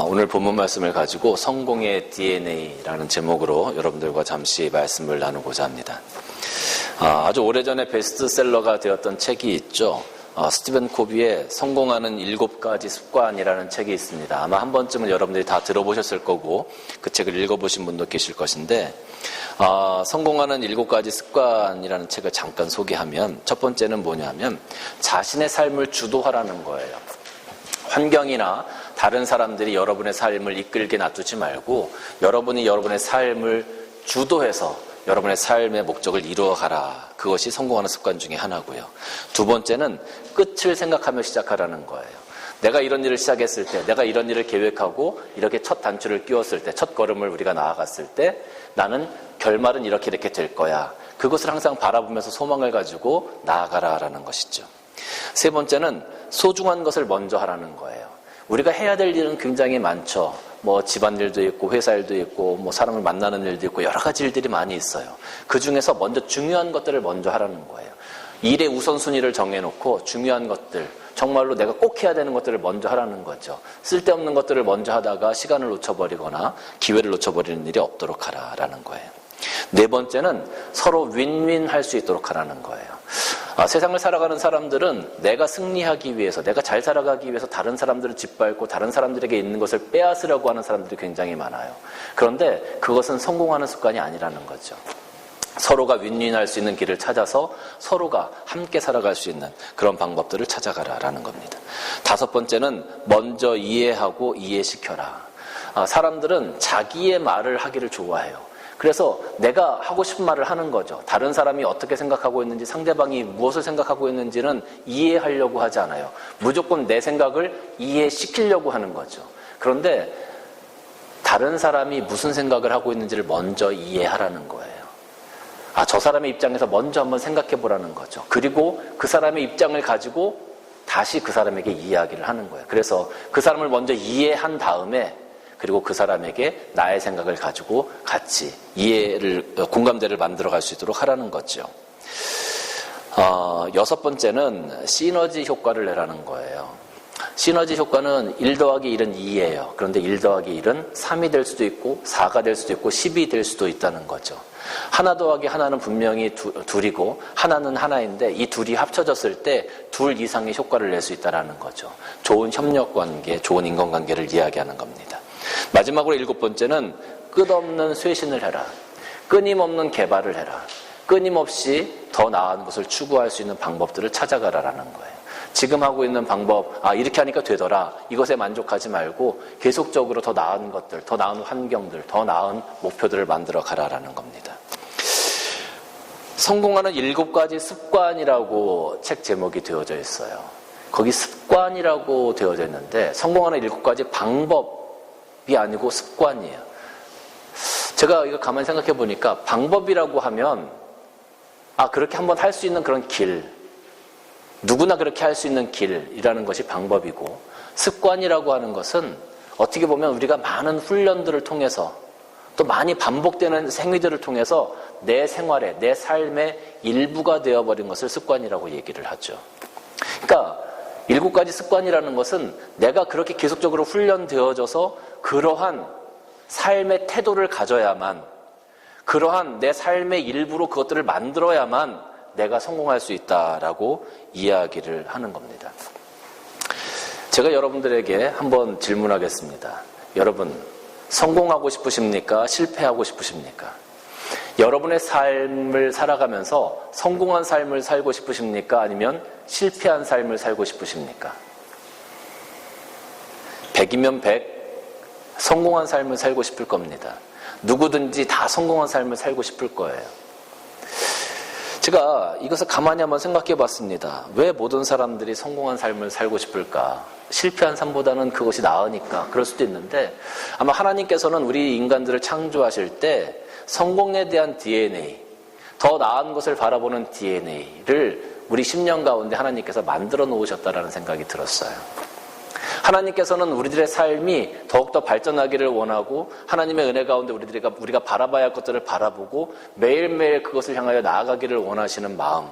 오늘 본문 말씀을 가지고 성공의 DNA라는 제목으로 여러분들과 잠시 말씀을 나누고자 합니다. 아주 오래전에 베스트셀러가 되었던 책이 있죠. 스티븐 코비의 성공하는 7가지 습관이라는 책이 있습니다. 아마 한 번쯤은 여러분들이 다 들어보셨을 거고 그 책을 읽어보신 분도 계실 것인데 성공하는 7가지 습관이라는 책을 잠깐 소개하면 첫 번째는 뭐냐면 자신의 삶을 주도하라는 거예요. 환경이나 다른 사람들이 여러분의 삶을 이끌게 놔두지 말고 여러분이 여러분의 삶을 주도해서 여러분의 삶의 목적을 이루어가라. 그것이 성공하는 습관 중에 하나고요. 두 번째는 끝을 생각하며 시작하라는 거예요. 내가 이런 일을 시작했을 때, 내가 이런 일을 계획하고 이렇게 첫 단추를 끼웠을 때, 첫 걸음을 우리가 나아갔을 때 나는 결말은 이렇게 될 거야. 그것을 항상 바라보면서 소망을 가지고 나아가라라는 것이죠. 세 번째는 소중한 것을 먼저 하라는 거예요. 우리가 해야 될 일은 굉장히 많죠. 집안일도 있고 회사일도 있고 사람을 만나는 일도 있고 여러 가지 일들이 많이 있어요. 그 중에서 먼저 중요한 것들을 먼저 하라는 거예요. 일의 우선순위를 정해놓고 중요한 것들, 정말로 내가 꼭 해야 되는 것들을 먼저 하라는 거죠. 쓸데없는 것들을 먼저 하다가 시간을 놓쳐버리거나 기회를 놓쳐버리는 일이 없도록 하라라는 거예요. 네 번째는 서로 윈윈 할 수 있도록 하라는 거예요. 세상을 살아가는 사람들은 내가 승리하기 위해서, 내가 잘 살아가기 위해서 다른 사람들을 짓밟고 다른 사람들에게 있는 것을 빼앗으려고 하는 사람들이 굉장히 많아요. 그런데 그것은 성공하는 습관이 아니라는 거죠. 서로가 윈윈할 수 있는 길을 찾아서 서로가 함께 살아갈 수 있는 그런 방법들을 찾아가라라는 겁니다. 다섯 번째는 먼저 이해하고 이해시켜라. 사람들은 자기의 말을 하기를 좋아해요. 그래서 내가 하고 싶은 말을 하는 거죠. 다른 사람이 어떻게 생각하고 있는지, 상대방이 무엇을 생각하고 있는지는 이해하려고 하지 않아요. 무조건 내 생각을 이해시키려고 하는 거죠. 그런데 다른 사람이 무슨 생각을 하고 있는지를 먼저 이해하라는 거예요. 저 사람의 입장에서 먼저 한번 생각해 보라는 거죠. 그리고 그 사람의 입장을 가지고 다시 그 사람에게 이야기를 하는 거예요. 그래서 그 사람을 먼저 이해한 다음에 그리고 그 사람에게 나의 생각을 가지고 같이 공감대를 만들어갈 수 있도록 하라는 거죠. 여섯 번째는 시너지 효과를 내라는 거예요. 시너지 효과는 1 더하기 1은 2예요. 그런데 1 더하기 1은 3이 될 수도 있고 4가 될 수도 있고 10이 될 수도 있다는 거죠. 하나 더하기 하나는 분명히 둘이고 하나는 하나인데 이 둘이 합쳐졌을 때 둘 이상의 효과를 낼 수 있다는 거죠. 좋은 협력관계, 좋은 인간관계를 이야기하는 겁니다. 마지막으로 7번째는 끝없는 쇄신을 해라. 끊임없는 개발을 해라. 끊임없이 더 나은 것을 추구할 수 있는 방법들을 찾아가라라는 거예요. 지금 하고 있는 방법, 이렇게 하니까 되더라. 이것에 만족하지 말고 계속적으로 더 나은 것들, 더 나은 환경들, 더 나은 목표들을 만들어 가라라는 겁니다. 성공하는 7가지 습관이라고 책 제목이 되어져 있어요. 거기 습관이라고 되어져 있는데 성공하는 7가지 방법이 아니고 습관이에요. 제가 이거 가만히 생각해 보니까 방법이라고 하면 그렇게 한번 할 수 있는 그런 길, 누구나 그렇게 할 수 있는 길이라는 것이 방법이고, 습관이라고 하는 것은 어떻게 보면 우리가 많은 훈련들을 통해서 또 많이 반복되는 행위들을 통해서 내 생활에, 내 삶의 일부가 되어버린 것을 습관이라고 얘기를 하죠. 그러니까 7가지 습관이라는 것은 내가 그렇게 계속적으로 훈련되어져서 그러한 삶의 태도를 가져야만, 그러한 내 삶의 일부로 그것들을 만들어야만 내가 성공할 수 있다라고 이야기를 하는 겁니다. 제가 여러분들에게 한번 질문하겠습니다. 여러분, 성공하고 싶으십니까? 실패하고 싶으십니까? 여러분의 삶을 살아가면서 성공한 삶을 살고 싶으십니까? 아니면 실패한 삶을 살고 싶으십니까? 100이면 100, 성공한 삶을 살고 싶을 겁니다. 누구든지 다 성공한 삶을 살고 싶을 거예요. 제가 이것을 가만히 한번 생각해 봤습니다. 왜 모든 사람들이 성공한 삶을 살고 싶을까? 실패한 삶보다는 그것이 나으니까 그럴 수도 있는데, 아마 하나님께서는 우리 인간들을 창조하실 때 성공에 대한 DNA, 더 나은 것을 바라보는 DNA를 우리 심령 가운데 하나님께서 만들어 놓으셨다라는 생각이 들었어요. 하나님께서는 우리들의 삶이 더욱더 발전하기를 원하고 하나님의 은혜 가운데 우리가 바라봐야 할 것들을 바라보고 매일매일 그것을 향하여 나아가기를 원하시는 마음,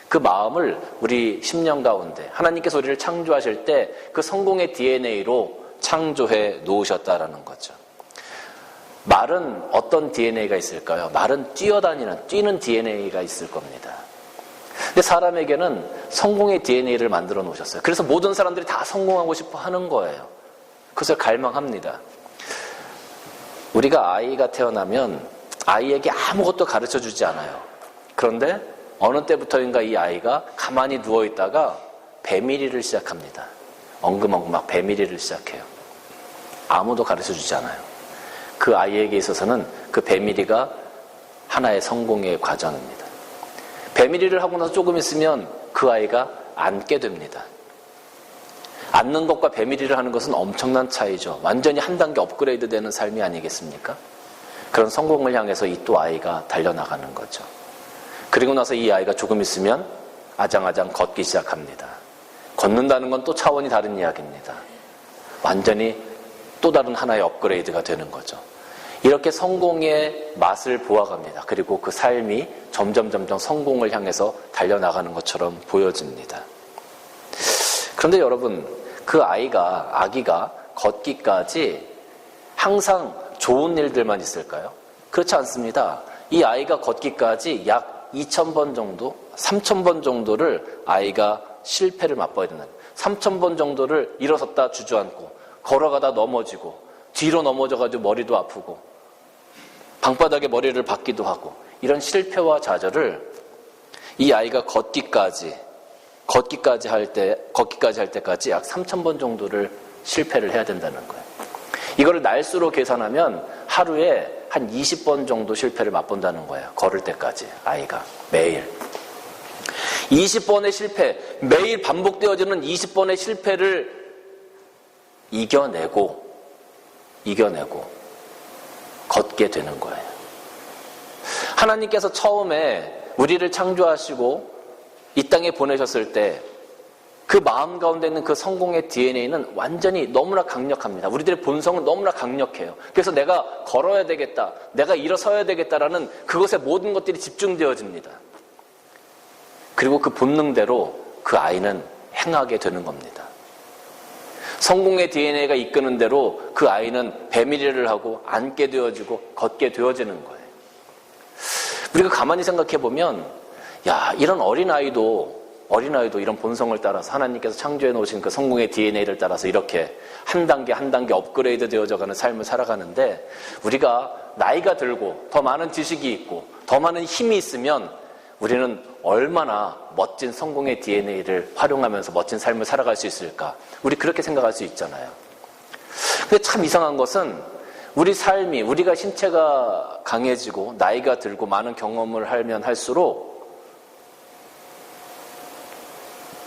그 마음을 우리 심령 가운데 하나님께서 우리를 창조하실 때 그 성공의 DNA로 창조해 놓으셨다라는 거죠. 말은 어떤 DNA가 있을까요? 말은 뛰는 DNA가 있을 겁니다. 근데 사람에게는 성공의 DNA를 만들어 놓으셨어요. 그래서 모든 사람들이 다 성공하고 싶어 하는 거예요. 그것을 갈망합니다. 우리가 아이가 태어나면 아이에게 아무것도 가르쳐 주지 않아요. 그런데 어느 때부터인가 이 아이가 가만히 누워있다가 배밀이를 시작합니다. 엉금엉금 막 배밀이를 시작해요. 아무도 가르쳐 주지 않아요. 그 아이에게 있어서는 그 배밀이가 하나의 성공의 과정입니다. 배밀이를 하고 나서 조금 있으면 그 아이가 앉게 됩니다. 앉는 것과 배밀이를 하는 것은 엄청난 차이죠. 완전히 한 단계 업그레이드 되는 삶이 아니겠습니까? 그런 성공을 향해서 이 또 아이가 달려나가는 거죠. 그리고 나서 이 아이가 조금 있으면 아장아장 걷기 시작합니다. 걷는다는 건 또 차원이 다른 이야기입니다. 완전히 또 다른 하나의 업그레이드가 되는 거죠. 이렇게 성공의 맛을 보아갑니다. 그리고 그 삶이 점점 성공을 향해서 달려나가는 것처럼 보여집니다. 그런데 여러분, 그 아기가 걷기까지 항상 좋은 일들만 있을까요? 그렇지 않습니다. 이 아이가 걷기까지 약 2,000번 정도, 3,000번 정도를 아이가 실패를 맛봐야 되는, 3,000번 정도를 일어섰다 주저앉고 걸어가다 넘어지고 뒤로 넘어져가지고 머리도 아프고 방바닥에 머리를 박기도 하고, 이런 실패와 좌절을 이 아이가 걷기까지 할 때까지 약 3,000번 정도를 실패를 해야 된다는 거예요. 이거를 날수로 계산하면 하루에 한 20번 정도 실패를 맛본다는 거예요. 걸을 때까지 아이가 매일 20번의 실패, 매일 반복되어지는 20번의 실패를 이겨내고 걷게 되는 거예요. 하나님께서 처음에 우리를 창조하시고 이 땅에 보내셨을 때 그 마음 가운데 있는 그 성공의 DNA는 완전히 너무나 강력합니다. 우리들의 본성은 너무나 강력해요. 그래서 내가 걸어야 되겠다, 내가 일어서야 되겠다라는 그것에 모든 것들이 집중되어집니다. 그리고 그 본능대로 그 아이는 행하게 되는 겁니다. 성공의 DNA가 이끄는 대로 그 아이는 배밀이를 하고 앉게 되어지고 걷게 되어지는 거예요. 우리가 가만히 생각해 보면, 이런 어린아이도 이런 본성을 따라서 하나님께서 창조해 놓으신 그 성공의 DNA를 따라서 이렇게 한 단계 업그레이드 되어져가는 삶을 살아가는데, 우리가 나이가 들고 더 많은 지식이 있고 더 많은 힘이 있으면 우리는 얼마나 멋진 성공의 DNA를 활용하면서 멋진 삶을 살아갈 수 있을까? 우리 그렇게 생각할 수 있잖아요. 근데 참 이상한 것은 우리가 신체가 강해지고 나이가 들고 많은 경험을 하면 할수록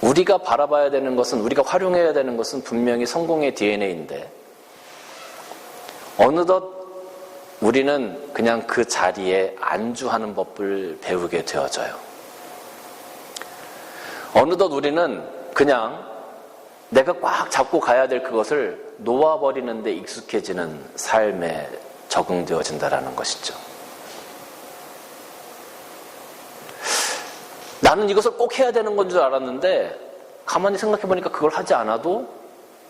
우리가 바라봐야 되는 것은, 우리가 활용해야 되는 것은 분명히 성공의 DNA인데 어느덧 우리는 그냥 그 자리에 안주하는 법을 배우게 되어져요. 어느덧 우리는 그냥 내가 꽉 잡고 가야 될 그것을 놓아버리는 데 익숙해지는 삶에 적응되어진다는 것이죠. 나는 이것을 꼭 해야 되는 건 줄 알았는데 가만히 생각해보니까 그걸 하지 않아도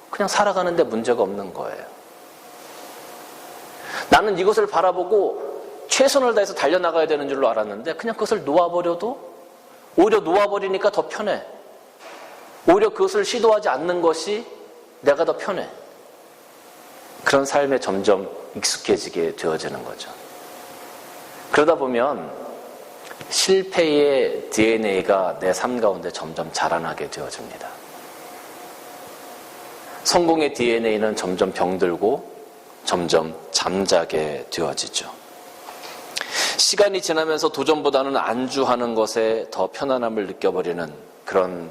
그냥 살아가는데 문제가 없는 거예요. 나는 이것을 바라보고 최선을 다해서 달려나가야 되는 줄로 알았는데 그냥 그것을 놓아버려도 오히려 놓아버리니까 더 편해. 오히려 그것을 시도하지 않는 것이 내가 더 편해. 그런 삶에 점점 익숙해지게 되어지는 거죠. 그러다 보면 실패의 DNA가 내 삶 가운데 점점 자라나게 되어집니다. 성공의 DNA는 점점 병들고 점점 잠자게 되어지죠. 시간이 지나면서 도전보다는 안주하는 것에 더 편안함을 느껴버리는 그런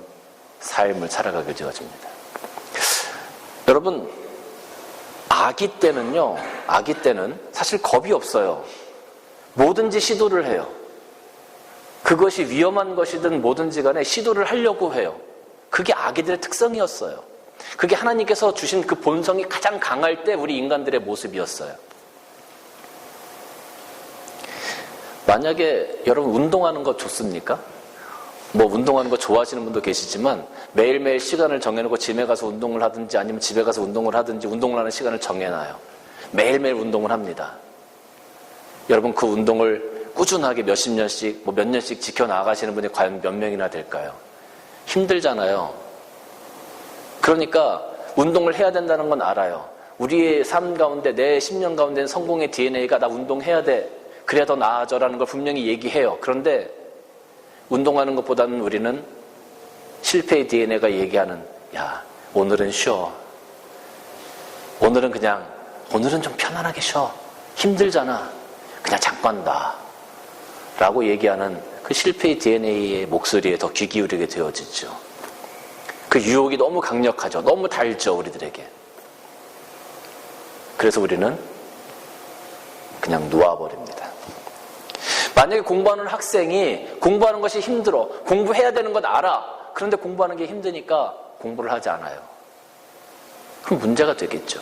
삶을 살아가게 되어집니다. 여러분, 아기 때는 사실 겁이 없어요. 뭐든지 시도를 해요. 그것이 위험한 것이든 뭐든지 간에 시도를 하려고 해요. 그게 아기들의 특성이었어요. 그게 하나님께서 주신 그 본성이 가장 강할 때 우리 인간들의 모습이었어요. 만약에 여러분 운동하는 거 좋습니까? 뭐 운동하는 거 좋아하시는 분도 계시지만 매일매일 시간을 정해놓고 집에 가서 운동을 하든지 아니면 집에 가서 운동을 하든지 운동을 하는 시간을 정해놔요. 매일매일 운동을 합니다. 여러분 그 운동을 꾸준하게 몇십 년씩 뭐 몇 년씩 지켜나가시는 분이 과연 몇 명이나 될까요? 힘들잖아요. 그러니까 운동을 해야 된다는 건 알아요. 우리의 삶 가운데 내 10년 가운데는 성공의 DNA가 나 운동해야 돼. 그래야 더 나아져라는 걸 분명히 얘기해요. 그런데 운동하는 것보다는 우리는 실패의 DNA가 얘기하는 야 오늘은 쉬어. 오늘은 좀 편안하게 쉬어. 힘들잖아. 그냥 잠깐 놔. 라고 얘기하는 그 실패의 DNA의 목소리에 더 귀 기울이게 되어지죠. 그 유혹이 너무 강력하죠. 너무 달죠, 우리들에게. 그래서 우리는 그냥 놓아버립니다. 만약에 공부하는 학생이 공부하는 것이 힘들어. 공부해야 되는 건 알아. 그런데 공부하는 게 힘드니까 공부를 하지 않아요. 그럼 문제가 되겠죠.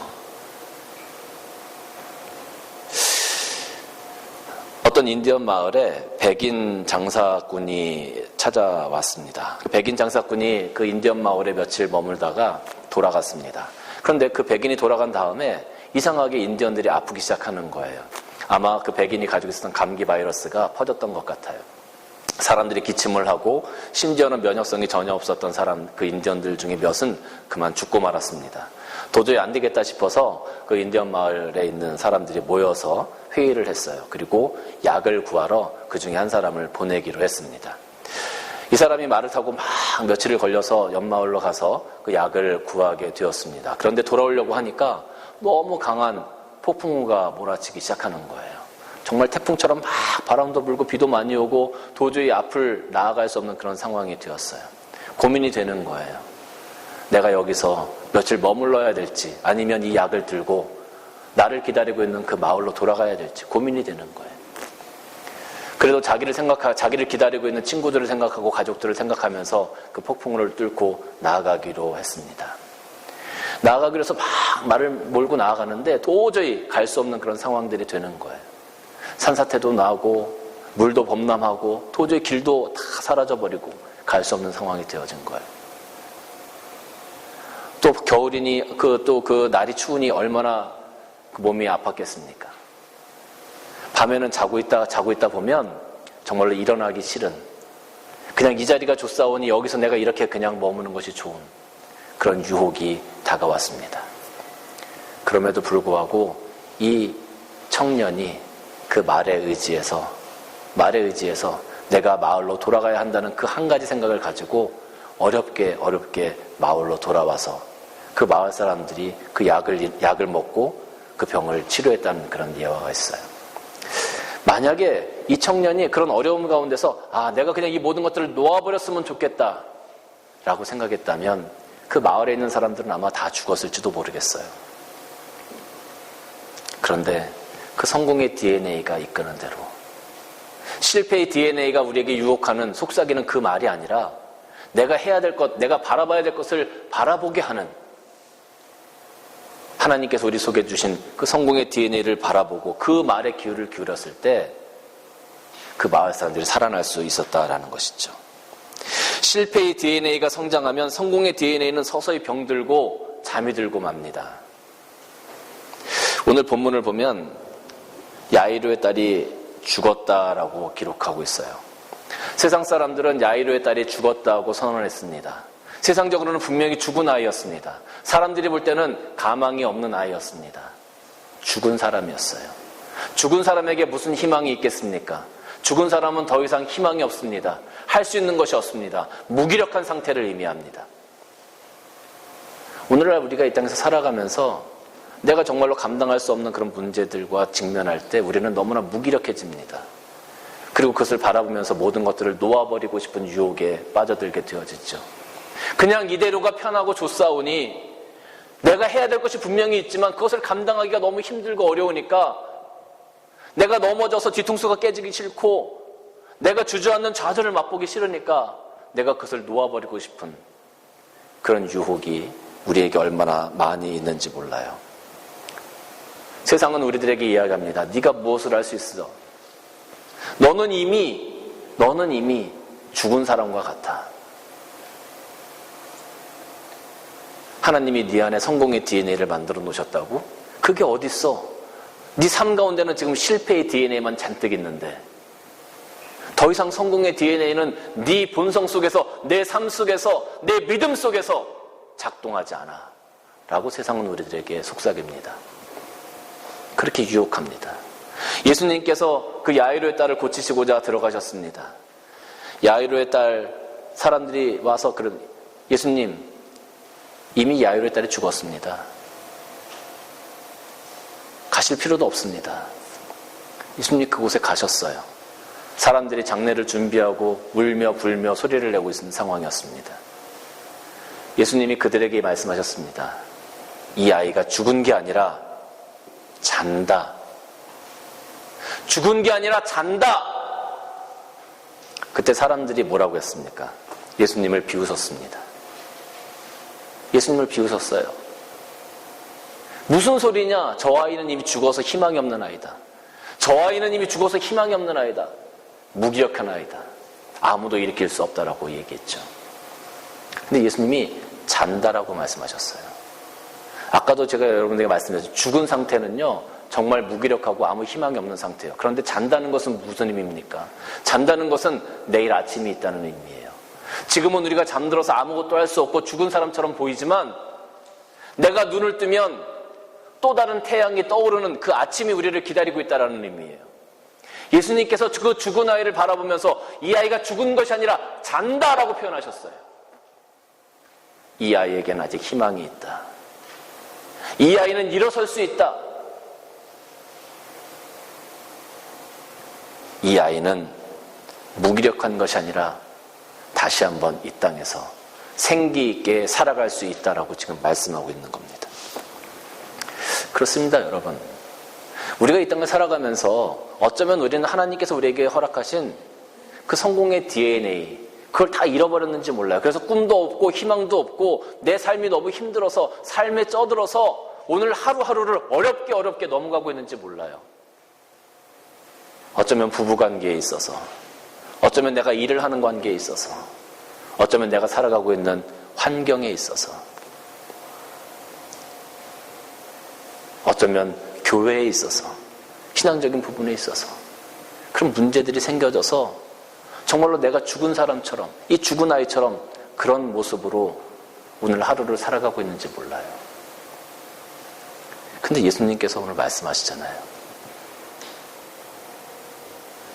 어떤 인디언 마을에 백인 장사꾼이 찾아왔습니다. 백인 장사꾼이 그 인디언 마을에 며칠 머물다가 돌아갔습니다. 그런데 그 백인이 돌아간 다음에 이상하게 인디언들이 아프기 시작하는 거예요. 아마 그 백인이 가지고 있었던 감기 바이러스가 퍼졌던 것 같아요. 사람들이 기침을 하고 심지어는 면역성이 전혀 없었던 그 인디언들 중에 몇은 그만 죽고 말았습니다. 도저히 안 되겠다 싶어서 그 인디언 마을에 있는 사람들이 모여서 회의를 했어요. 그리고 약을 구하러 그 중에 한 사람을 보내기로 했습니다. 이 사람이 말을 타고 막 며칠을 걸려서 옆마을로 가서 그 약을 구하게 되었습니다. 그런데 돌아오려고 하니까 너무 강한 폭풍우가 몰아치기 시작하는 거예요. 정말 태풍처럼 막 바람도 불고 비도 많이 오고 도저히 앞을 나아갈 수 없는 그런 상황이 되었어요. 고민이 되는 거예요. 내가 여기서 며칠 머물러야 될지 아니면 이 약을 들고 나를 기다리고 있는 그 마을로 돌아가야 될지 고민이 되는 거예요. 그래도 자기를 기다리고 있는 친구들을 생각하고 가족들을 생각하면서 그 폭풍우를 뚫고 나아가기로 했습니다. 나아가기로 해서 막 말을 몰고 나아가는데 도저히 갈 수 없는 그런 상황들이 되는 거예요. 산사태도 나고 물도 범람하고 도저히 길도 다 사라져버리고 갈 수 없는 상황이 되어진 거예요. 또 겨울이니 또 그 날이 추우니 얼마나 그 몸이 아팠겠습니까? 밤에는 자고 있다 보면 정말로 일어나기 싫은 그냥 이 자리가 좋사오니 여기서 내가 이렇게 그냥 머무는 것이 좋은 그런 유혹이 다가왔습니다. 그럼에도 불구하고 이 청년이 그 말에 의지해서 내가 마을로 돌아가야 한다는 그 한 가지 생각을 가지고 어렵게 마을로 돌아와서 그 마을 사람들이 그 약을 먹고 그 병을 치료했다는 그런 예화가 있어요. 만약에 이 청년이 그런 어려움 가운데서 내가 그냥 이 모든 것들을 놓아버렸으면 좋겠다 라고 생각했다면 그 마을에 있는 사람들은 아마 다 죽었을지도 모르겠어요. 그런데 그 성공의 DNA가 이끄는 대로 실패의 DNA가 우리에게 유혹하는 속삭이는 그 말이 아니라 내가 해야 될 것, 내가 바라봐야 될 것을 바라보게 하는 하나님께서 우리 속에 주신 그 성공의 DNA를 바라보고 그 말에 귀를 기울였을 때 그 마을 사람들이 살아날 수 있었다라는 것이죠. 실패의 DNA가 성장하면 성공의 DNA는 서서히 병들고 잠이 들고 맙니다. 오늘 본문을 보면 야이로의 딸이 죽었다라고 기록하고 있어요. 세상 사람들은 야이로의 딸이 죽었다고 선언했습니다. 세상적으로는 분명히 죽은 아이였습니다. 사람들이 볼 때는 가망이 없는 아이였습니다. 죽은 사람이었어요. 죽은 사람에게 무슨 희망이 있겠습니까? 죽은 사람은 더 이상 희망이 없습니다. 할 수 있는 것이 없습니다. 무기력한 상태를 의미합니다. 오늘날 우리가 이 땅에서 살아가면서 내가 정말로 감당할 수 없는 그런 문제들과 직면할 때 우리는 너무나 무기력해집니다. 그리고 그것을 바라보면서 모든 것들을 놓아버리고 싶은 유혹에 빠져들게 되어지죠. 그냥 이대로가 편하고 좋사오니 내가 해야 될 것이 분명히 있지만 그것을 감당하기가 너무 힘들고 어려우니까 내가 넘어져서 뒤통수가 깨지기 싫고 내가 주저앉는 좌절을 맛보기 싫으니까 내가 그것을 놓아버리고 싶은 그런 유혹이 우리에게 얼마나 많이 있는지 몰라요. 세상은 우리들에게 이야기합니다. 네가 무엇을 할 수 있어? 너는 이미 죽은 사람과 같아. 하나님이 네 안에 성공의 DNA를 만들어 놓으셨다고? 그게 어딨어? 네 삶 가운데는 지금 실패의 DNA만 잔뜩 있는데 더 이상 성공의 DNA는 네 본성 속에서, 내 삶 속에서, 내 믿음 속에서 작동하지 않아 라고 세상은 우리들에게 속삭입니다. 그렇게 유혹합니다. 예수님께서 그 야이로의 딸을 고치시고자 들어가셨습니다. 야이로의 딸, 사람들이 와서 예수님, 이미 야이로의 딸이 죽었습니다. 가실 필요도 없습니다. 예수님 그곳에 가셨어요. 사람들이 장례를 준비하고 울며 불며 소리를 내고 있는 상황이었습니다. 예수님이 그들에게 말씀하셨습니다. 이 아이가 죽은 게 아니라 잔다. 죽은 게 아니라 잔다. 그때 사람들이 뭐라고 했습니까? 예수님을 비웃었습니다. 예수님을 비웃었어요. 무슨 소리냐? 저 아이는 이미 죽어서 희망이 없는 아이다. 저 아이는 이미 죽어서 희망이 없는 아이다. 무기력한 아이다. 아무도 일으킬 수 없다라고 얘기했죠. 근데 예수님이 잔다라고 말씀하셨어요. 아까도 제가 여러분들에게 말씀드렸죠. 죽은 상태는요, 정말 무기력하고 아무 희망이 없는 상태예요. 그런데 잔다는 것은 무슨 의미입니까? 잔다는 것은 내일 아침이 있다는 의미예요. 지금은 우리가 잠들어서 아무것도 할 수 없고 죽은 사람처럼 보이지만 내가 눈을 뜨면 또 다른 태양이 떠오르는 그 아침이 우리를 기다리고 있다는 의미예요. 예수님께서 그 죽은 아이를 바라보면서 이 아이가 죽은 것이 아니라 잔다라고 표현하셨어요. 이 아이에게는 아직 희망이 있다. 이 아이는 일어설 수 있다. 이 아이는 무기력한 것이 아니라 다시 한번 이 땅에서 생기 있게 살아갈 수 있다라고 지금 말씀하고 있는 겁니다. 그렇습니다, 여러분. 우리가 이 땅을 살아가면서 어쩌면 우리는 하나님께서 우리에게 허락하신 그 성공의 DNA, 그걸 다 잃어버렸는지 몰라요. 그래서 꿈도 없고 희망도 없고 내 삶이 너무 힘들어서 삶에 쩌들어서 오늘 하루하루를 어렵게 넘어가고 있는지 몰라요. 어쩌면 부부관계에 있어서, 어쩌면 내가 일을 하는 관계에 있어서, 어쩌면 내가 살아가고 있는 환경에 있어서, 어쩌면 교회에 있어서, 신앙적인 부분에 있어서 그런 문제들이 생겨져서 정말로 내가 죽은 사람처럼, 이 죽은 아이처럼 그런 모습으로 오늘 하루를 살아가고 있는지 몰라요. 근데 예수님께서 오늘 말씀하시잖아요.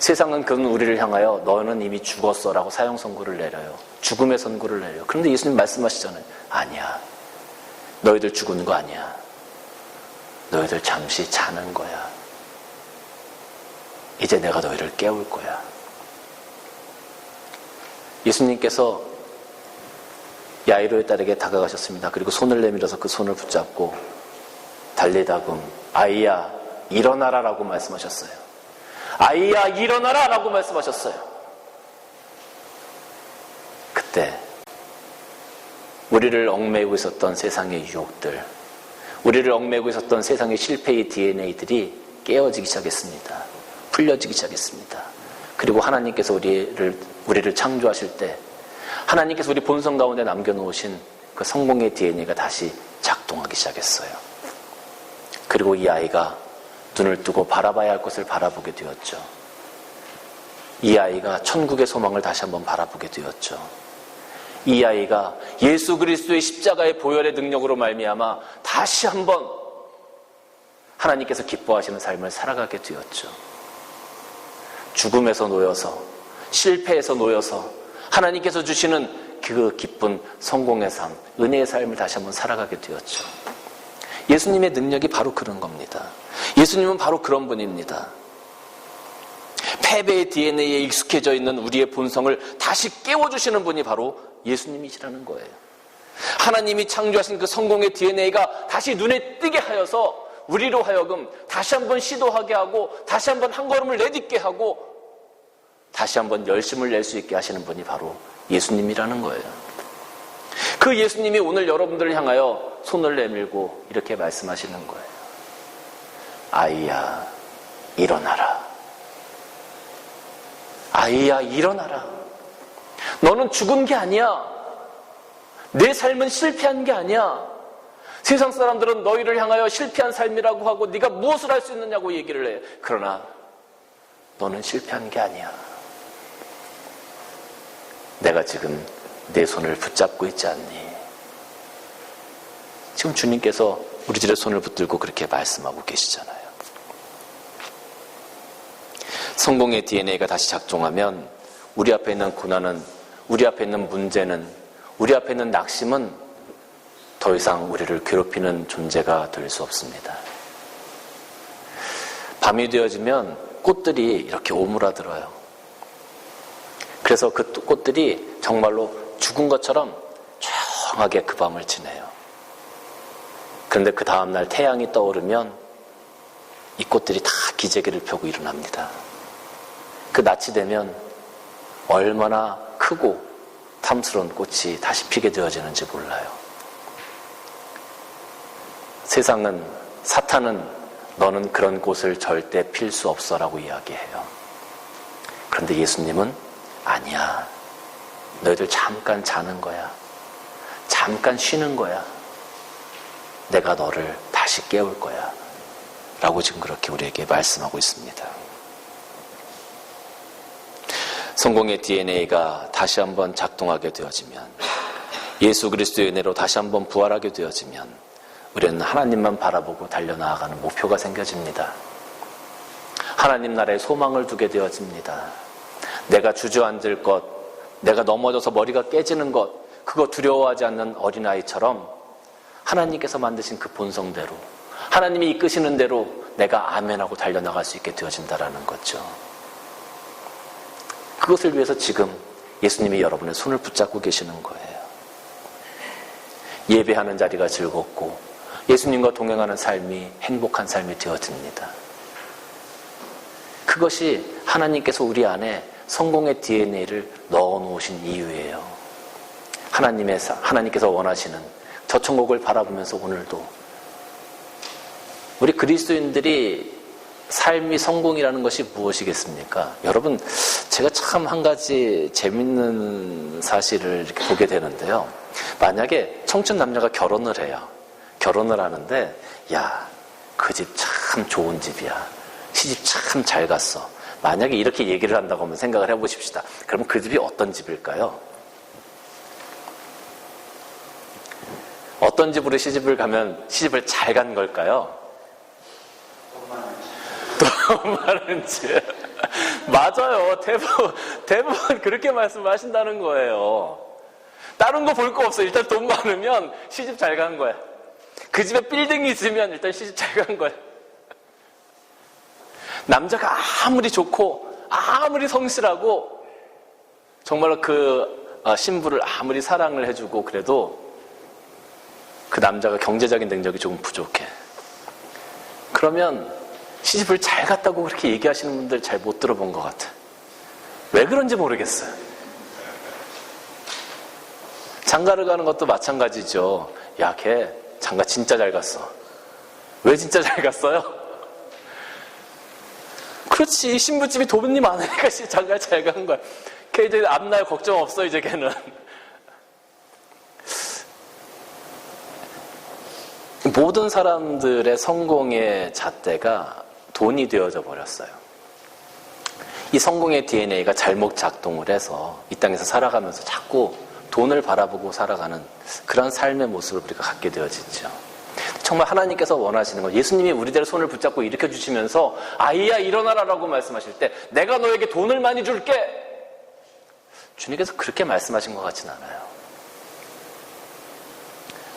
세상은 그런 우리를 향하여 너는 이미 죽었어 라고 사형 선고를 내려요. 죽음의 선고를 내려요. 그런데 예수님 말씀하시잖아요. 아니야. 너희들 죽은 거 아니야. 너희들 잠시 자는 거야. 이제 내가 너희를 깨울 거야. 예수님께서 야이로의 딸에게 다가가셨습니다. 그리고 손을 내밀어서 그 손을 붙잡고 달리다금 아이야 일어나라 라고 말씀하셨어요. 아이야 일어나라 라고 말씀하셨어요. 그때 우리를 얽매이고 있었던 세상의 유혹들, 우리를 얽매이고 있었던 세상의 실패의 DNA들이 깨어지기 시작했습니다. 풀려지기 시작했습니다. 그리고 하나님께서 우리를 창조하실 때 하나님께서 우리 본성 가운데 남겨놓으신 그 성공의 DNA가 다시 작동하기 시작했어요. 그리고 이 아이가 눈을 뜨고 바라봐야 할 것을 바라보게 되었죠. 이 아이가 천국의 소망을 다시 한번 바라보게 되었죠. 이 아이가 예수 그리스도의 십자가의 보혈의 능력으로 말미암아 다시 한번 하나님께서 기뻐하시는 삶을 살아가게 되었죠. 죽음에서 놓여서, 실패에서 놓여서 하나님께서 주시는 그 기쁜 성공의 삶, 은혜의 삶을 다시 한번 살아가게 되었죠. 예수님의 능력이 바로 그런 겁니다. 예수님은 바로 그런 분입니다. 패배의 DNA에 익숙해져 있는 우리의 본성을 다시 깨워주시는 분이 바로 예수님이시라는 거예요. 하나님이 창조하신 그 성공의 DNA가 다시 눈에 띄게 하여서 우리로 하여금 다시 한번 시도하게 하고 다시 한번 한 걸음을 내딛게 하고 다시 한번 열심을 낼 수 있게 하시는 분이 바로 예수님이라는 거예요. 그 예수님이 오늘 여러분들을 향하여 손을 내밀고 이렇게 말씀하시는 거예요. 아이야 일어나라. 아이야 일어나라. 너는 죽은 게 아니야. 내 삶은 실패한 게 아니야. 세상 사람들은 너희를 향하여 실패한 삶이라고 하고 네가 무엇을 할 수 있느냐고 얘기를 해. 그러나 너는 실패한 게 아니야. 내가 지금 내 손을 붙잡고 있지 않니? 지금 주님께서 우리들의 손을 붙들고 그렇게 말씀하고 계시잖아요. 성공의 DNA가 다시 작동하면 우리 앞에 있는 고난은, 우리 앞에 있는 문제는, 우리 앞에 있는 낙심은 더 이상 우리를 괴롭히는 존재가 될 수 없습니다. 밤이 되어지면 꽃들이 이렇게 오므라들어요. 그래서 그 꽃들이 정말로 죽은 것처럼 조용하게 그 밤을 지내요. 그런데 그 다음날 태양이 떠오르면 이 꽃들이 다 기재기를 펴고 일어납니다. 그 낮이 되면 얼마나 크고 탐스러운 꽃이 다시 피게 되어지는지 몰라요. 세상은, 사탄은 너는 그런 꽃을 절대 필 수 없어라고 이야기해요. 그런데 예수님은 아니야. 너희들 잠깐 자는 거야. 잠깐 쉬는 거야. 내가 너를 다시 깨울 거야. 라고 지금 그렇게 우리에게 말씀하고 있습니다. 성공의 DNA가 다시 한번 작동하게 되어지면, 예수 그리스도의 은혜로 다시 한번 부활하게 되어지면 우리는 하나님만 바라보고 달려나아가는 목표가 생겨집니다. 하나님 나라에 소망을 두게 되어집니다. 내가 주저앉을 것, 내가 넘어져서 머리가 깨지는 것, 그거 두려워하지 않는 어린아이처럼 하나님께서 만드신 그 본성대로, 하나님이 이끄시는 대로 내가 아멘하고 달려나갈 수 있게 되어진다는 거죠. 그것을 위해서 지금 예수님이 여러분의 손을 붙잡고 계시는 거예요. 예배하는 자리가 즐겁고 예수님과 동행하는 삶이 행복한 삶이 되어집니다. 그것이 하나님께서 우리 안에 성공의 DNA를 넣어놓으신 이유예요. 하나님께서 원하시는 저 천국을 바라보면서 오늘도 우리 그리스도인들이 삶이 성공이라는 것이 무엇이겠습니까? 여러분, 제가 참 한 가지 재밌는 사실을 이렇게 보게 되는데요. 만약에 청춘 남녀가 결혼을 해요. 결혼을 하는데, 야, 그 집 참 좋은 집이야. 시집 참 잘 갔어. 만약에 이렇게 얘기를 한다고 하면 생각을 해보십시다. 그럼 그 집이 어떤 집일까요? 어떤 집으로 시집을 가면 시집을 잘 간 걸까요? 돈 많은 집. 맞아요. 대부분 그렇게 말씀하신다는 거예요. 다른 거 볼 거 없어. 일단 돈 많으면 시집 잘 간 거야. 그 집에 빌딩이 있으면 일단 시집 잘 간 거야. 남자가 아무리 좋고 아무리 성실하고 정말로 그 신부를 아무리 사랑을 해주고 그래도 그 남자가 경제적인 능력이 조금 부족해. 그러면 시집을 잘 갔다고 그렇게 얘기하시는 분들 잘 못 들어본 것 같아. 왜 그런지 모르겠어요. 장가를 가는 것도 마찬가지죠. 야, 걔 장가 진짜 잘 갔어. 왜 진짜 잘 갔어요? 그렇지, 신부집이 돈이 많으니까 장가 잘 간 거야. 걔 이제 앞날 걱정 없어, 이제 걔는. 모든 사람들의 성공의 잣대가 돈이 되어져 버렸어요. 이 성공의 DNA가 잘못 작동을 해서 이 땅에서 살아가면서 자꾸 돈을 바라보고 살아가는 그런 삶의 모습을 우리가 갖게 되어지죠. 정말 하나님께서 원하시는 건, 예수님이 우리들의 손을 붙잡고 일으켜 주시면서 아이야 일어나라라고 말씀하실 때 내가 너에게 돈을 많이 줄게, 주님께서 그렇게 말씀하신 것 같진 않아요.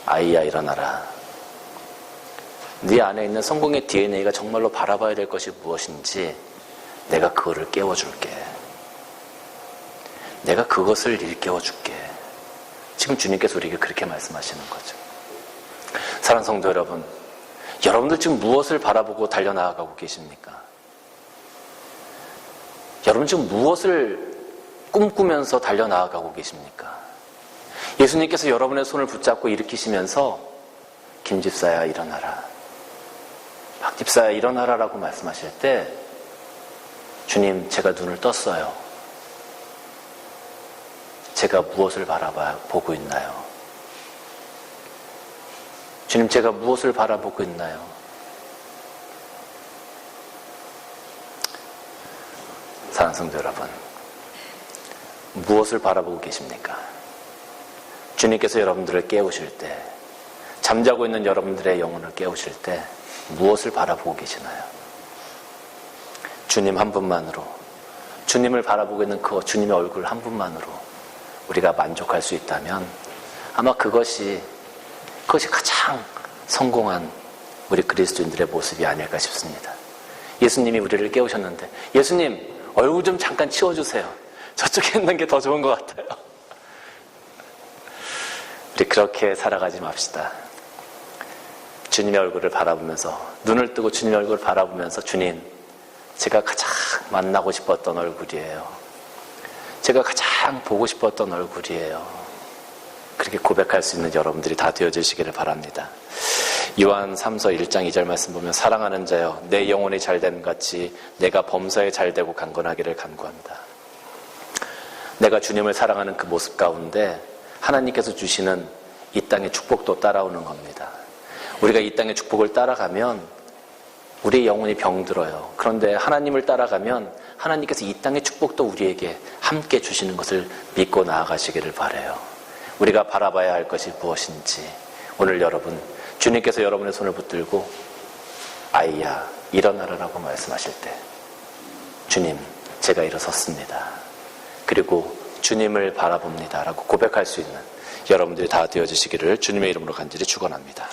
아이야 일어나라. 네 안에 있는 성공의 DNA가 정말로 바라봐야 될 것이 무엇인지 내가 그거를 깨워줄게. 내가 그것을 일깨워줄게. 지금 주님께서 우리에게 그렇게 말씀하시는 거죠. 사랑하는 성도 여러분, 여러분들 지금 무엇을 바라보고 달려나가고 계십니까? 여러분 지금 무엇을 꿈꾸면서 달려나가고 계십니까? 예수님께서 여러분의 손을 붙잡고 일으키시면서 김집사야 일어나라, 박집사야 일어나라 라고 말씀하실 때, 주님 제가 눈을 떴어요. 제가 무엇을 바라보고 있나요? 주님, 제가 무엇을 바라보고 있나요? 사랑하는 성도 여러분, 무엇을 바라보고 계십니까? 주님께서 여러분들을 깨우실 때, 잠자고 있는 여러분들의 영혼을 깨우실 때 무엇을 바라보고 계시나요? 주님 한 분만으로, 주님을 바라보고 있는 그 주님의 얼굴 한 분만으로 우리가 만족할 수 있다면 아마 그것이 가장 성공한 우리 그리스도인들의 모습이 아닐까 싶습니다. 예수님이 우리를 깨우셨는데, 예수님 얼굴 좀 잠깐 치워주세요. 저쪽에 있는 게 더 좋은 것 같아요. 우리 그렇게 살아가지 맙시다. 주님의 얼굴을 바라보면서, 눈을 뜨고 주님의 얼굴을 바라보면서, 주님, 제가 가장 만나고 싶었던 얼굴이에요. 제가 가장 보고 싶었던 얼굴이에요. 그렇게 고백할 수 있는 여러분들이 다 되어주시기를 바랍니다. 요한 3서 1장 2절 말씀 보면, 사랑하는 자여, 내 영혼이 잘됨 같이 내가 범사에 잘되고 강건하기를 간구한다. 내가 주님을 사랑하는 그 모습 가운데 하나님께서 주시는 이 땅의 축복도 따라오는 겁니다. 우리가 이 땅의 축복을 따라가면 우리의 영혼이 병들어요. 그런데 하나님을 따라가면 하나님께서 이 땅의 축복도 우리에게 함께 주시는 것을 믿고 나아가시기를 바라요. 우리가 바라봐야 할 것이 무엇인지, 오늘 여러분, 주님께서 여러분의 손을 붙들고 아이야 일어나라라고 말씀하실 때, 주님, 제가 일어섰습니다. 그리고 주님을 바라봅니다 라고 고백할 수 있는 여러분들이 다 되어주시기를 주님의 이름으로 간절히 축원합니다.